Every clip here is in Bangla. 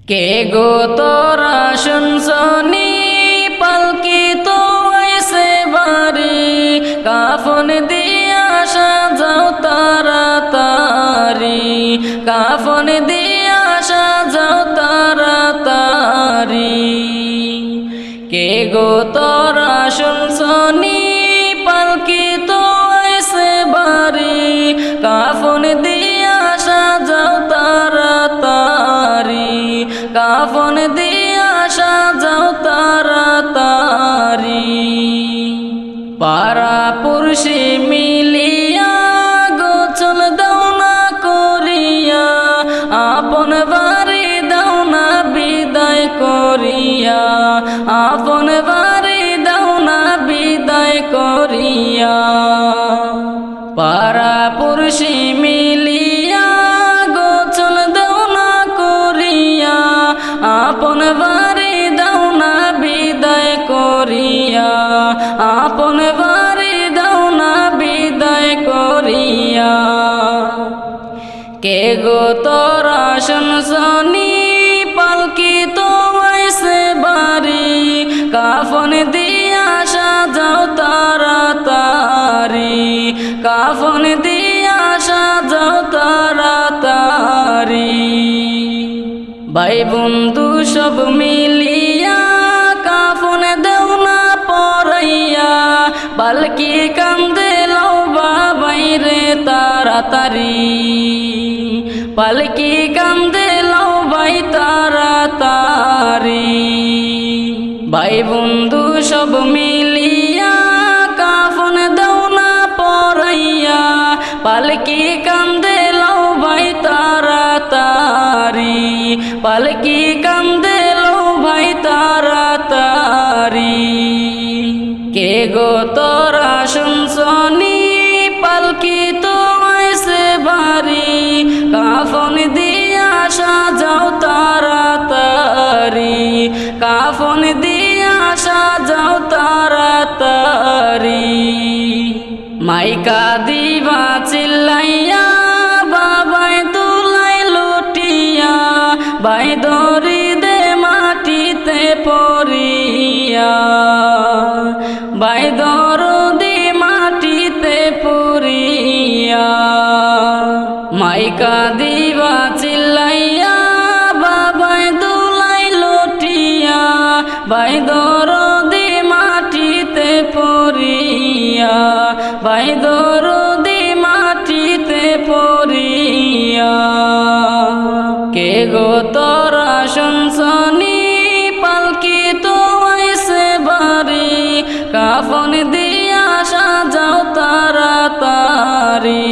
কে গো তোরা শুনছনি পালকি তো আইছে বাড়ি, কাফন দিয়া সাজাও তাড়াতাড়ি, কাফন দিয়া সাজাও তাড়াতাড়ি। কে গো তোরা শুনছনি পালকি তো আইছে বাড়ি, কাফন দিয়া সাজাও তাড়াতাড়ি, কাফন দিয়া সাজাও তাড়াতাড়ি। পাড়া পুরুষি মিলিয়া গোছল দাও না করিয়া, আপন বাড়ি দাও না বিদায় করিয়া, আপন বাড়ি দাও না বিদায় করিয়া। পাড়া পুরুষি মিলিয়া গোছল দাও না করিয়া, আপন বাড়ি দাও না বিদায় করিয়া, আপন বাড়ি দাও না বিদায় করিয়া। কে গো তোরা শুনছনি পালকি তো আইছে বাড়ি, কাফন দিয়া সাজাও তাড়াতাড়ি, কাফন দিয়া সাজাও তাড়াতাড়ি। ভাই বন্ধু সব মিলিয়া কাফন দেও না পরাইয়া, পালকি কান্দে লও বাবাই রে তাড়াতাড়ি, পালকি কান্দে লও ভাই তাড়াতাড়ি। ভাই বন্ধু সব মিলিয়া কাফন দেও না পরাইয়া, পালকি কান্দে লও ভাই তাড়াতাড়ি, পালকি কান্দে লও ভাই তাড়াতাড়ি। কে গো তোরা শুনছনি পালকি তো আইছে বাড়ি, কাফন দিয়া সাজাও তাড়াতাড়ি, কাফন দিয়া সাজাও তাড়াতাড়ি। মাইকা দিবা চিল্লাইয়া বাবাই তুলাই লুটিয়া, ভাই দরি দে মাটিতে পড়িয়া, ভাই দরদি মাটিতে পড়িয়া। মাইকা দিবা চিল্লাইয়া বাবাই দুলাই লুটিয়া, ভাই দরদি মাটিতে পড়িয়া, ভাই দরদি মাটিতে পড়িয়া। কে গো তোরা শুনছনি পালকি তো আইছে বাড়ি, কাফন দিয়া সাজাও তাড়াতাড়ি,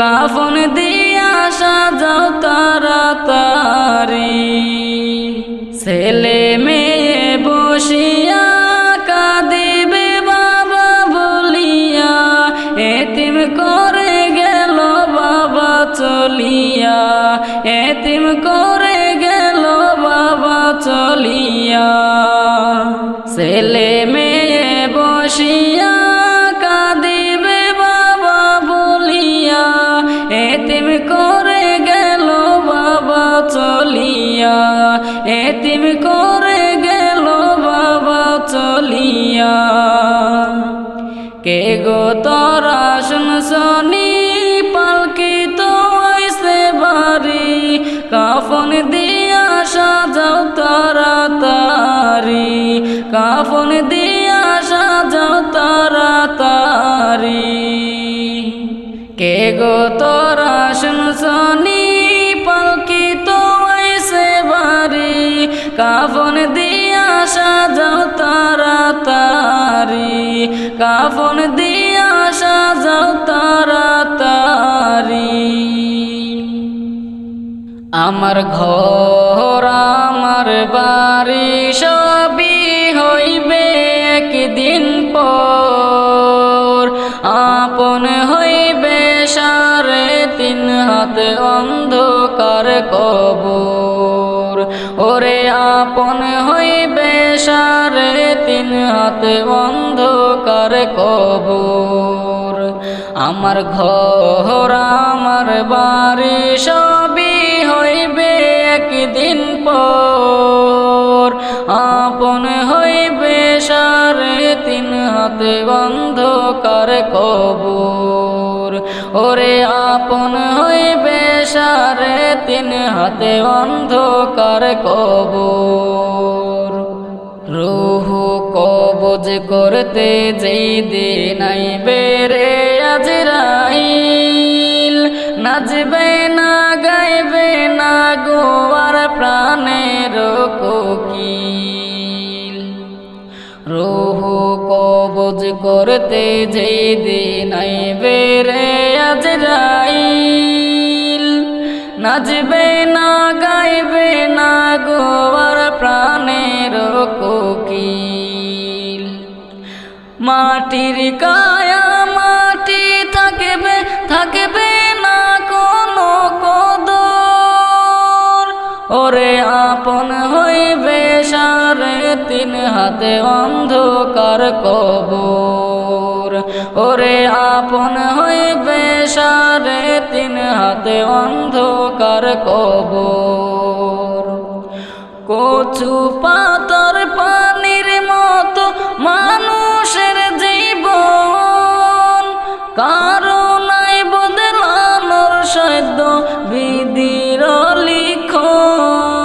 কাফন দিয়া সাজাও তাড়াতাড়ি। ছেলে মেয়ে বসিয়া কাঁদিবে বাবা বলিয়া, এতিম করে গেল বাবা চলিয়া, এতিম করে গেল বাবা চলিয়া। ছেলে মেয়ে বসিয়া কাঁদিবে বাবা বলিয়া, এতিম করে গেল বাবা চলিয়া, এতিম করে গেল বাবা চলিয়া। কে গো তোরা শুনছনি পালকি তো আইছে বাড়ি, কাফন দিয়া সাজাও তাড়াতাড়ি, কাফন দিয়া সাজাও তাড়াতাড়ি। কে গো তোরা শুনছনি পালকি তো আইছে বাড়ি, কাফন দিয়া সাজাও তাড়াতাড়ি, কাফন দিয়া সাজাও তাড়াতাড়ি। আমার ঘর আমার বাড়ি সবই হইবে একদিন পর, আপন হইবে সাড়ে তিন হাত অন্ধকার কবর, ওরে আপন হইবে সাড়ে তিন হাত অন্ধকার কবর। আমার ঘর আমার বাড়ি সবই হইবে দিন পর আপন হইবে সাড়ে তিন হাতে অন্ধকার কবর ওরে আপন হইবে সাড়ে তিন হাতে অন্ধকার কবর রূহ কবজ করতে যেই দিন আইবে রে আজরাইল নাচবে না গাইবে না গোয়ার প্রাণের কোকিল রূহ কবজ করতে যেই দিন আইবে রে আজরাইল নাচবে না গাইবে না গোয়ার প্রাণের কোকিল মাটির কায়া মাটি থাকবে থাকবে না কোনো কদর ওরে আপন হইবে সাড়ে তিন হাতে অন্ধকার কবর ওরে আপন হইবে সাড়ে তিন হাতে অন্ধকার কবর কচু পাতার পানির মতো মানুষের জীবন কারো নাই বদলানোর সাধ্য বিধির লিখন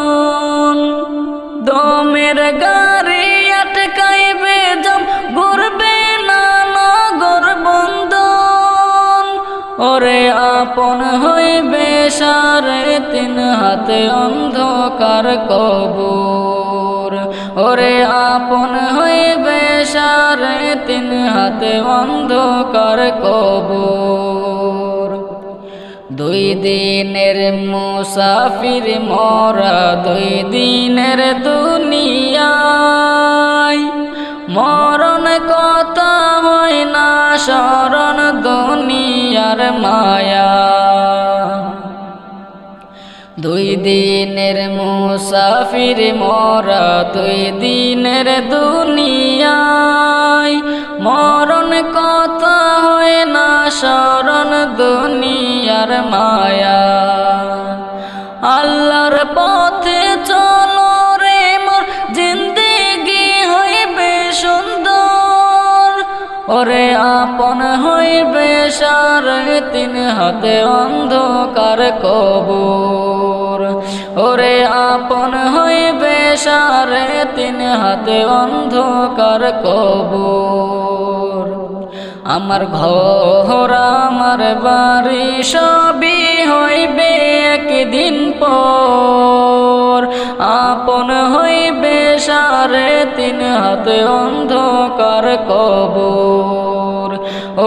দমের গাড়ি আটকাইবে জম ঘুরবে না নগর বন্ধন ওরে আপন হইবে সাড়ে তিন হাতে অন্ধকার কবর ওরে আপন হইবে সাড়ে তিন হাতে অন্ধকার কবর দুই দিনের মুসাফির মরা দুই দিনের দুনিয়ায় মরণ কথা হয় না শরণ দুনিয়ার মায়া দুই দিনের মুসাফির মরা দুই দিনের দুনিয়ায় মরণ কথা হয় না শরণ দুনিয়ার মায়া আল্লাহর পথে চলো রে মোর জিন্দেগি হইবে সুন্দর ওরে আপন হইবে সাড়ে তিন হাতে অন্ধকার কবর ওরে আপন হইবে সাড়ে তিন হাতে অন্ধকার কবর আমার ঘর আমার বাড়ি সবই হইবে একদিন পর আপন হইবে সাড়ে তিন হাতে অন্ধকার কবর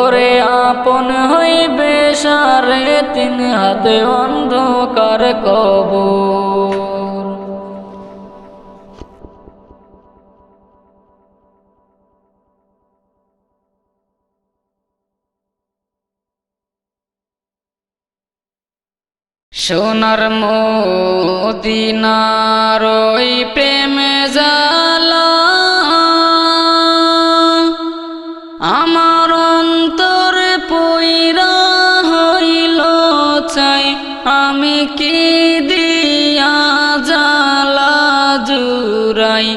ওরে আপন হইবে সাড়ে তিন হাতে অন্ধকার কবর সোনার মদিনার ওই প্রেম জালা আমার অন্তর পইরা হইল চাই আমি কি দিয়া জালা জুরাই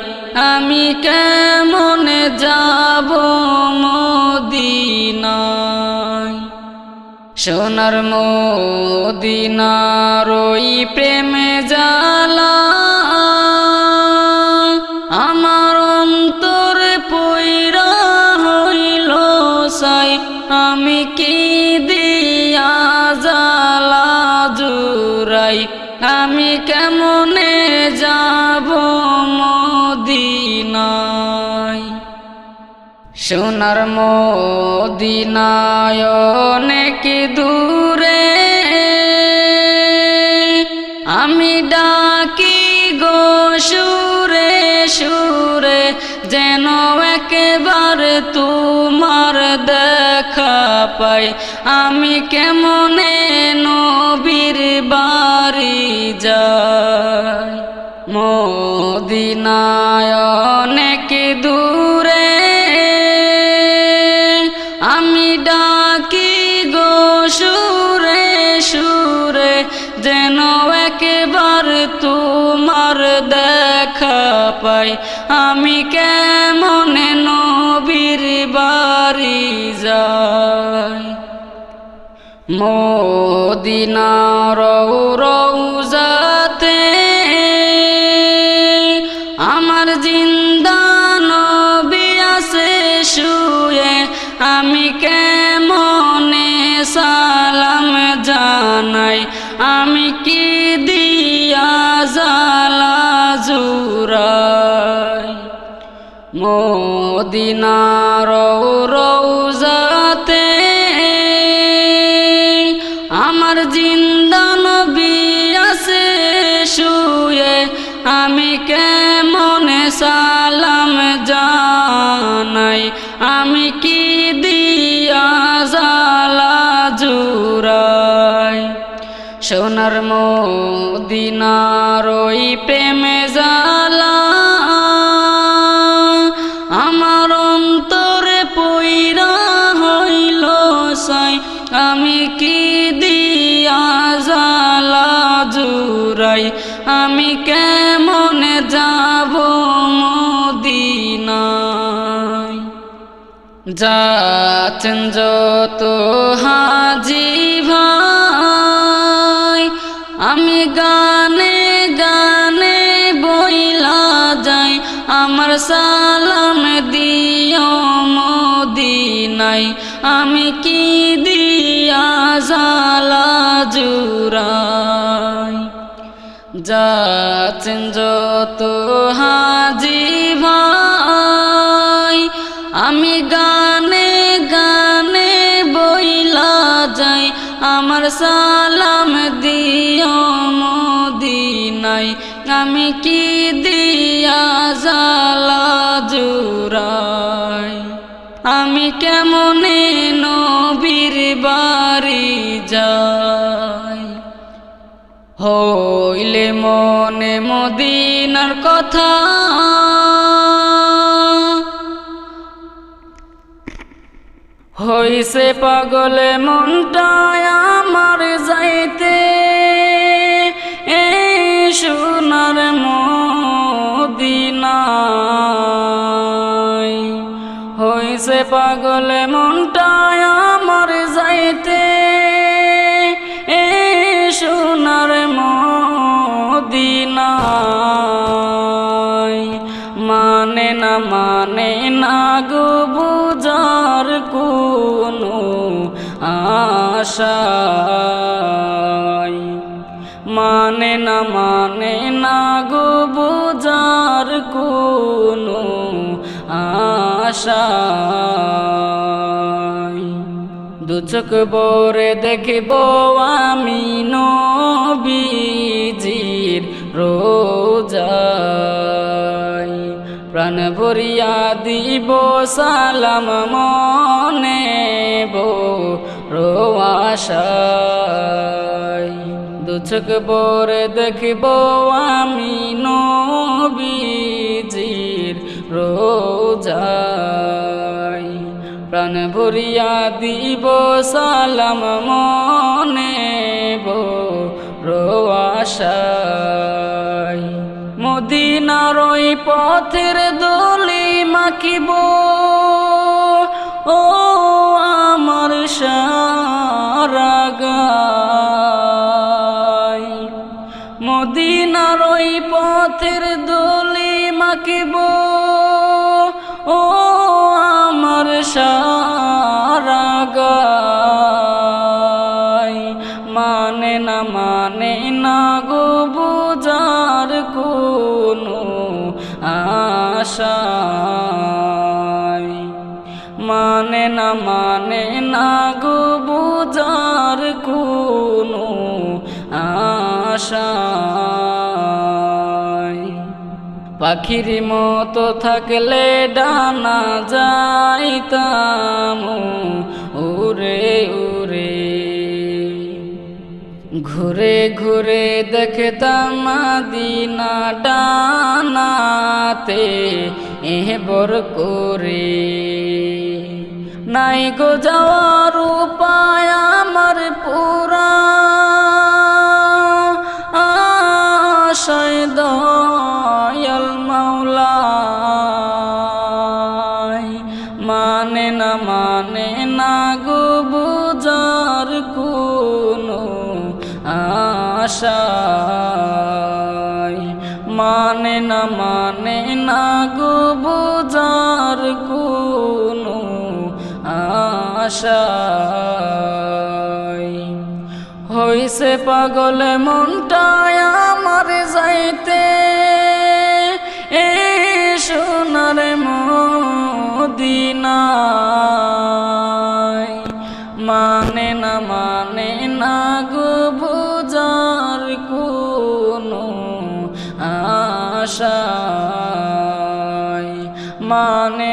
আমি কেমন যাব মদিনায় সোনার মদিনার ওই প্রেম জালা আমার অন্তর পইরা হইল সাই আমি কি দিয়া জালা জুরাই আমি কেমনে যাব মদিনায় সোনার মদিনায় অনেক দূরে আমি ডাকি গো সুরে সুরে যেন একবার তোমার দেখা পাই আমি কেমনে নবীর বাড়ি যাই মদিনায় অনেক দূরে আমি ডাকি গো সুরে সুরে যেন একবার তোমার দেখা পাই, আমি কেমনে নবীর বাড়ি যাই। মদিনার রওজাতে আমার জিন্দা নবী আছে শুয়ে, আমি কেমনে সালাম জানাই, আমি কি দিয়া জালা জুরাই। মদিনার রওজাতে আমার জিন্দা নবী আছে শুয়ে, আমি কেমনে সালাম জানাই, আমি কি দিয়া জালা জুরাই। সোনার মদিনার ওই প্রেমে জালা আমার অন্তরে পইরা হইল সাই, আমি কি দিয়া জালা জুরাই, আমি কেমনে যাব মদিনায়। যাচ্ছেন যত হাজি ভাই, আমি গানে গানে বইলা যাই, আমার সালাম দিও মদিনায়, আমি কি দিয়া জালা জুরাই। যাচ্ছেন যত হাজি ভাই, আমি গানে গানে বইলা যাই, আমার সালাম দিও মদিনায়, আমি কি দিয়া জালা জুরাই। আমি কেমনে নবীর বাড়ি যাই, হইলে মনে মদিনার কথা, হইছে পাগলে মনটায় আমার যাইতে, এই সোনার মদিনায়। হইছে পাগলে মনটায় আমার যাইতে, এই সোনার মদিনায়। মানে না গো বুঝার কোনো আশায়, মানে না গো বুঝার কোনো আশায়। দু চোখ ভরে দেখিব আমি নবীজির রোজায়, প্রাণ ভরিয়া দিব সালাম মনে বড় আশায়। দু চোখ ভরে দেখিব আমি নবীজির রোজায়, প্রাণ ভরিয়া দিব সালাম মনে বড় আশায়। মদিনার ওই পথের দলি মাখিব ও আমার সারা গায়, মদিনার ওই পথের দলি মাখিব ও আমার সারা গায়। মানে না গো বুঝার কোনো আশায়, মানে না গো বুঝার কোনো আশায়। পাখির মতো থাকলে ডানা যাইতাম উড়ে উড়ে, ঘুরে ঘুরে দেখতাম মদিনা ডানাতে বর করে। নাই গো যাওয়ার উপায় আমার পুরা আশায় মানে না গো বুঝার কোনো আশাই হইছে পাগল মনটায় আমার যাইতে সোনার মদিনায় মানে না গো বুঝার কোনো আশায় মানে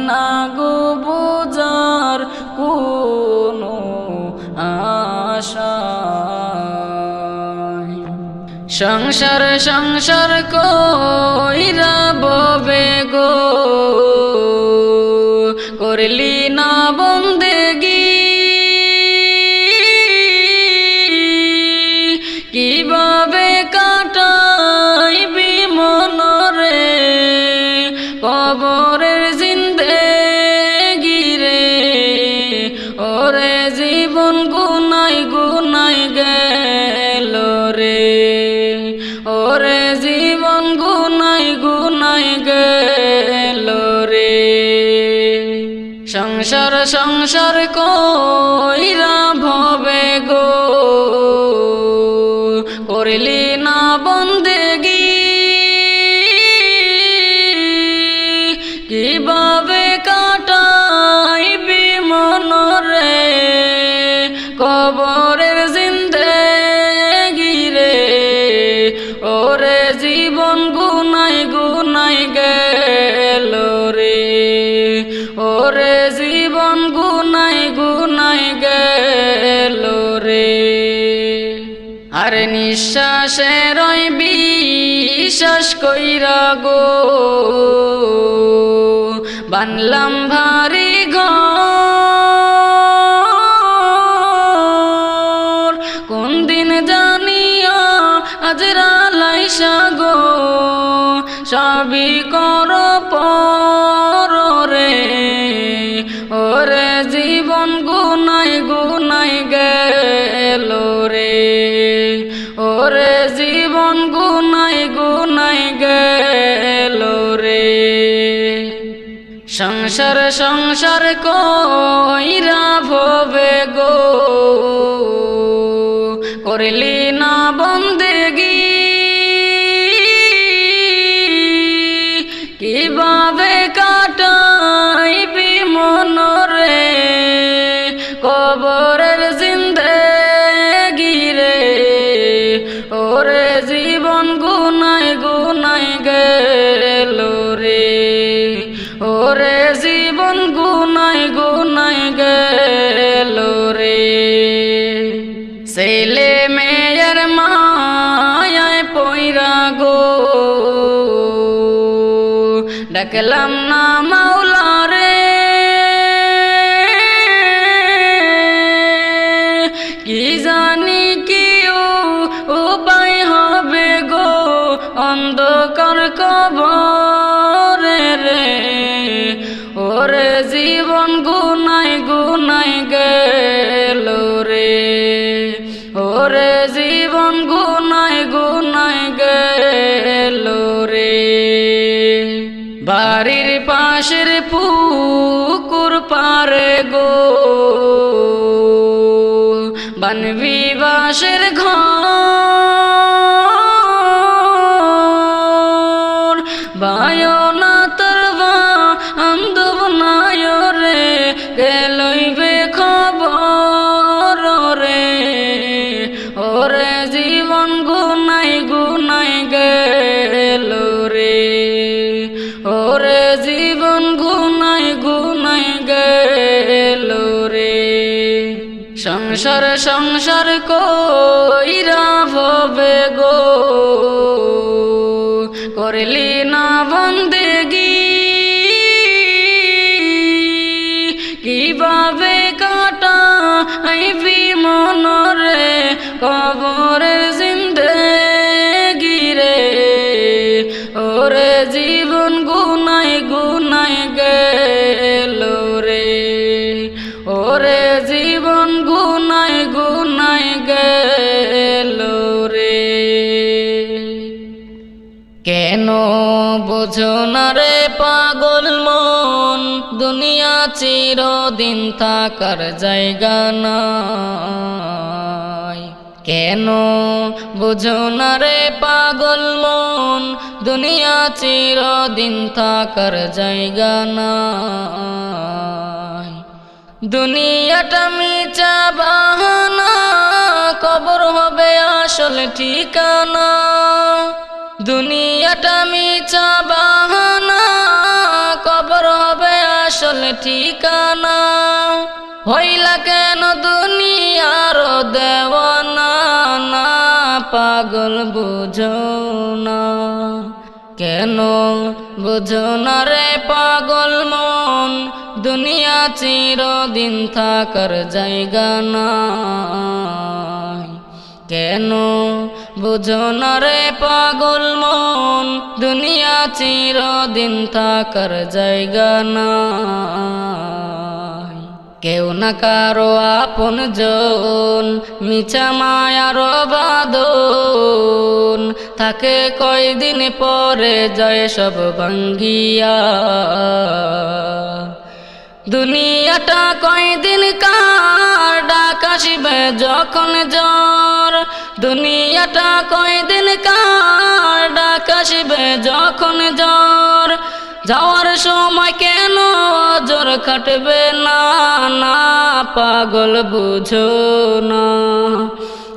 না গো বুঝার কোনো আশায় সংসার কইরা ববে গো করলি না বন্দেগি কিভাবে কাটাইবি মনরে কবরের জিন্দেগি রে ওরে জীবন গুনাই গেল রে ওরে জীবন গুনাই গেল রে সংসার কইরা ভবে গো করলি না বন্দেগি কিভাবে কাটাইবি মনরে কবরের জিন্দেগি রে ওরে জীবন গুনাই গেল রে ওরে জীবন গুনাই গেল রে আর নিঃশ্বাসে রই বিশ্বাস কইরা গো বানলাম ভারী ঘর কোন দিন জানিয়া আজরালাই সাগো সবই কর পর রে ওরে জীবন গুনাই গেল রে ওরে জীবন গুনাই গেল রে সংসার কইরা ভবে গো করলি না বন্দেগি কিভাবে কাটাইবি মনরে কবরের জিন্দেগি রে ওরে জীবন গুনাই গেল রে ওরে জীবন গুনাই গেল রে ছেলে মেয়ের মায়ায় পইরা গো ডাকলাম না মাওলা রে কি জানি কি উপায় হবে গো অন্ধকার কবরে রে ওরে জীবন গুনাই গেল রে ওরে জীবন গুনাই গেল রে বাড়ির পাশের পুকুর পারে গো বানবি বাসের ঘর বায়না তরবা আন্দব নাই রে গেলইবে খবর রে ওরে জীবন গুনাই গেল রে ওরে জীবন গুনাই গেল রে সংসার কইরা ভবে গো করলি না বন্দেগি কিভাবে কাটাইবি মনরে কবরের জিন্দেগি রে ওরে জীবন গুনাই গেল রে ওরে জীবন গুনাই গেল রে। কেন বোঝো না রে পাগল মন, দুনিয়া চিরদিন থাকার জায়গা নয়। কেন বোঝো না রে পাগল মন, দুনিয়া চিরদিন থাকার জায়গা নয়। দুনিয়াটা মিছা বাহানা, কবর হবে আসল ঠিকানা। দুনিয়াটা মিছা বাহানা, কবর হবে আসল ঠিকানা। হইলা কেন দুনিয়ার দেওয়ানা, না পাগল বুঝো না। কেন বুঝো না রে পাগল মন, দুনিয়া চিরদিন থাকার জায়গা নয়। কেন বুঝো না রে পাগল মন, দুনিয়া চিরদিন থাকার জায়গা নয়। কেউ না কারো আপন জন, মিছা মায়ার বাঁধন, থাকে কয়দিন পরে যায় সব ভাঙ্গিয়া। দুনিয়াটা কয়দিন কার, ডাক আসিবে যখন জ্বর। দুনিয়াটা কয়দিন কার, ডাক আসিবে যখন জ্বর। যাওয়ার সময় কেন জ্বর কাটবে না, না পাগল বুঝো না।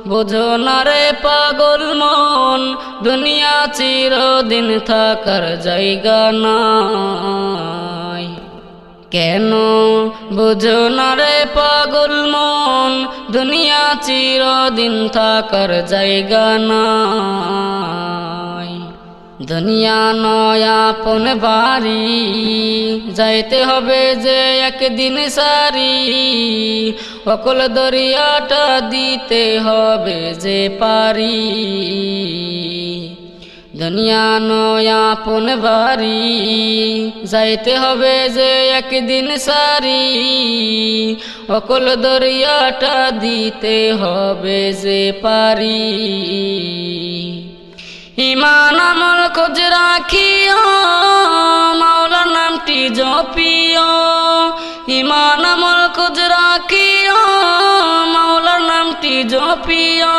বুঝো না রে পাগল মন, দুনিয়া চিরদিন থাকার জায়গা নয়। কেন বুঝো না রে পাগল মন, দুনিয়া চিরদিন থাকার জায়গা নয়। দুনিয়া নয় আপন বাড়ি, যাইতে হবে যে একদিন সারি। অকল দরিয়াটা দিতে হবে যে পারি। দুনিয়া নয় আপন বাড়ি, যাইতে হবে যে একদিন সারি। অকল দরিয়াটা দিতে হবে যে পারি। ইমান আমল খোঁজ রাখিও, মাওলার নামটি জপিও। ইমান আমল খোঁজ রাখিও, মাওলার নামটি জপিও।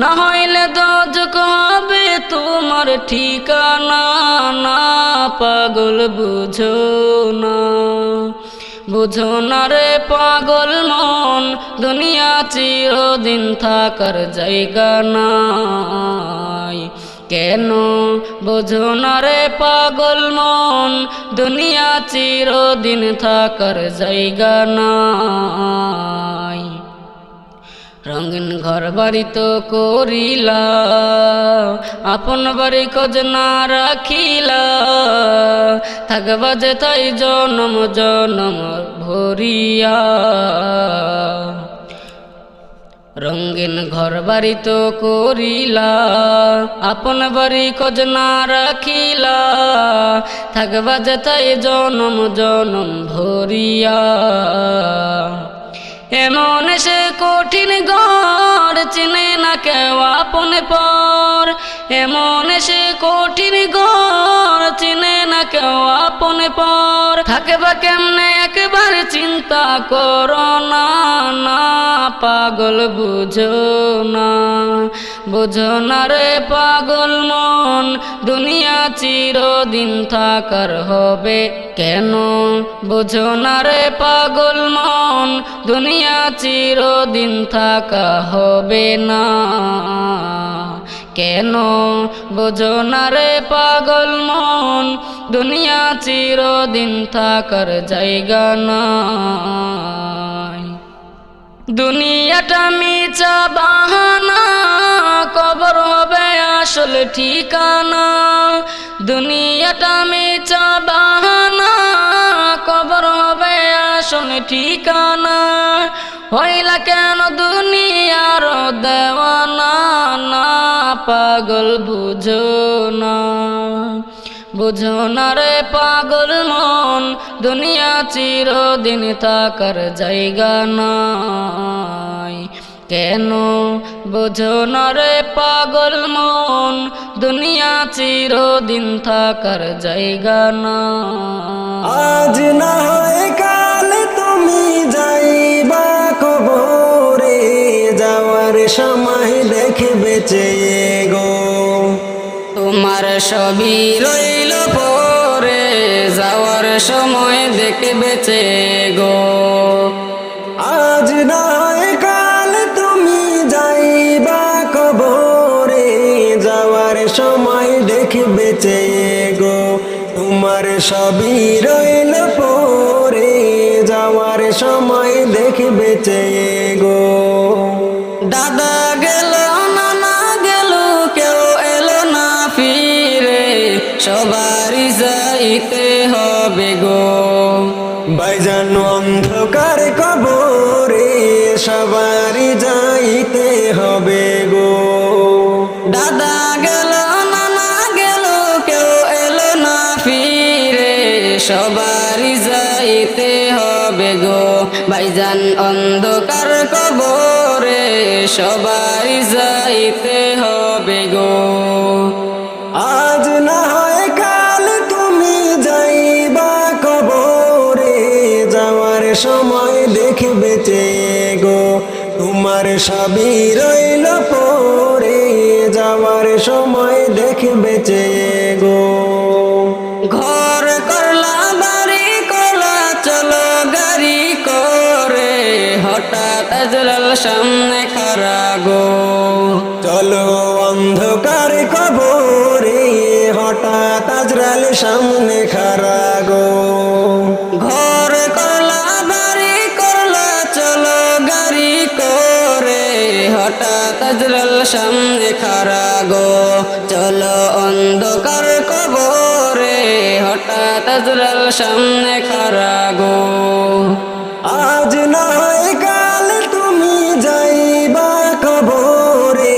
না হইলে দোজখ হবে তোমার ঠিকানা, না পাগল বুঝো না। বুঝো না রে পাগল মন, দুনিয়া চিরদিন থাকার জায়গা নয়। কেন বুঝো না রে পাগল মন, দুনিয়া চিরদিন থাকার জায়গা নয়। রঙিন ঘর বাড়ি তো করিলা, আপন বাড়ি খোঁজ না রাখিলা। থাকবা যে তাই জনম জনম ভরিয়া। রঙিন ঘর বাড়ি তো করিলা, আপন বাড়ি খোঁজ না রাখিলা। থাকবা যে তাই জনম জনম ভরিয়া। এমন সে কঠিন ঘর, চিনে না কেউ আপন পর। এমন সে কঠিন ঘর, চিনে না কেউ আপন পর। থাকবা কেমনে একবার চিন্তা করো না, না পাগল বুঝো না। বুঝো না রে পাগল মন, দুনিয়া চিরদিন থাকার হবে। কেন বুঝো না রে পাগল মন, দুনিয়া চিরদিন থাকা হবে না। কেন বুঝো না রে পাগল মন, দুনিয়া চিরদিন থাকার জায়গা নয়। দুনিয়াটা মিছা বাহানা, কবর হবে আসল ঠিকানা। দুনিয়াটা মিছা বাহানা, কবর হবে আসল ঠিকানা। হইলা কেন দুনিয়ার দেওয়ানা, না পাগল বুঝো না। বুঝো না রে পাগল মন, দুনিয়া চিরদিন থাকার জায়গা নয়। কেন বুঝো না রে পাগল মন, দুনিয়া চিরদিন থাকার জায়গা না। আজ না হয় কাল তুমি যাইবা কবরে, যাওয়ার সময় দেখবে চেয়ে গো। তোমার সবই রইল পরে, যাওয়ার সময় দেখবে চেয়ে গো। আজ না হয় কাল তুমি যাইবা কবরে, যাওয়ার সময় দেখবে চেয়ে গো। তোমার সবই রইল পরে, যাওয়ার সময় দেখবে চেয়ে গো। দাদা গেল নানা গেল, কেউ এলো না ফিরে, সবারই যাইতে হবে গো। ভাইজান অন্ধকার কবরে, সবারই যাইতে হবে গো। দাদা গেল নানা গেল, কেউ এলো না ফিরে, সবারই যাইতে হবে গো। ভাইজান অন্ধকার কবরে, সবারই যাইতে হবে গো। আজ না হয় কাল তুমি যাইবা কবরে, যাওয়ার সময় দেখবে চেয়ে গো। তোমার সবই রইল পরে, যাওয়ার সময় দেখবে চেয়ে গো। ঘর করলা বাড়ি করলা, চলো গাড়ি করে, হঠাৎ আজরাল সামনে খাড়া গো। চলো অন্ধকার কবরে, হঠাৎ আজরাল সামনে খাড়া গো। ঘর করলা বাড়ি করলা, চলো গাড়ি করে, হঠাৎ আজরাল সামনে খাড়া গো। চলো অন্ধকার কবরে, হঠাৎ আজরাল সামনে খাড়া গো। আজ না হয় কাল তুমি যাইবা কবরে,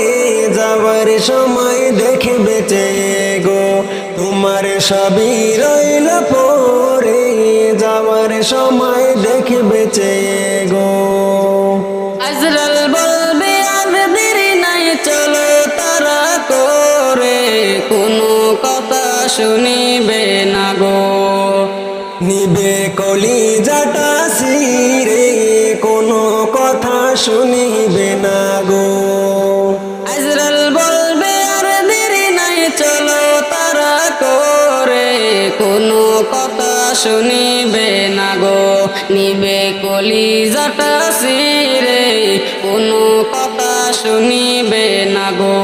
যাওয়ার সময় দেখবে চেয়ে গো। তোমার সবই রইল পরে, যাওয়ার সময় দেখবে চেয়ে গো। আজরাল বলবে আর দেরি নাই, চলো তারা করে, কোনো কথা শুনিবে না গো। নিবে কলিজাটা সিরে, কোনো কথা শুনিবে না গো। আজরাল বলবে আর দেরি নাই, চলো তারা করে, কোনো কথা শুনিবে না গো। নিবে কলিজাটা সিরে, কোনো কথা শুনিবে না গো।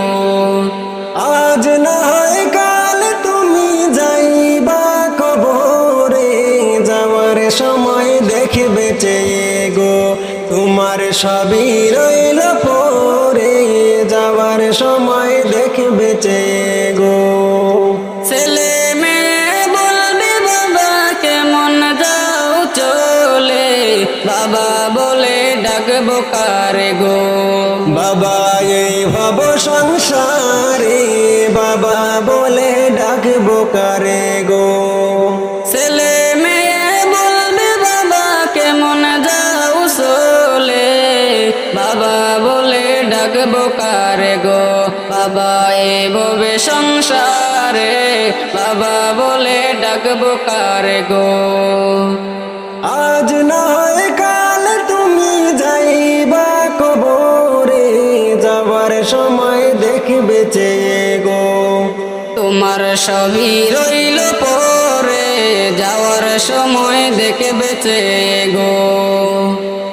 আজ না হয় কাল তুমি যাইবা কবরে, যাওয়ার সময় দেখবে চেয়ে গো। তোমার সবই রইল পরে, যাওয়ার সময় দেখবে চেয়ে গো। ছেলে মেয়ে বলবে বাবা কেমন যাও চলে, বাবা বলে ডাকবো কারে গো। বাবা এই ভব সংসারে, বাবা বলে ডাকবো কারে গো। ছেলে মেয়ে বলবে বাবা কেমন যাও চলে, বাবা বলে ডাকবো কারে গো। বাবা এ ববে সংসারে, বাবা বলে ডাকবো কারে গো। আজ না হয় কাল তুমি যাইবা কবরে, যাওয়ার সময় দেখবে চেয়ে গো। তোমার সবই রইল পরে, যাওয়ার সময় দেখবে চেয়ে গো।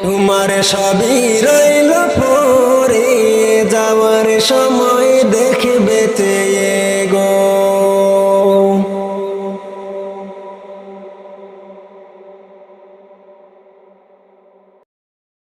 তোমার সবই রইল পরে, যাওয়ার সময়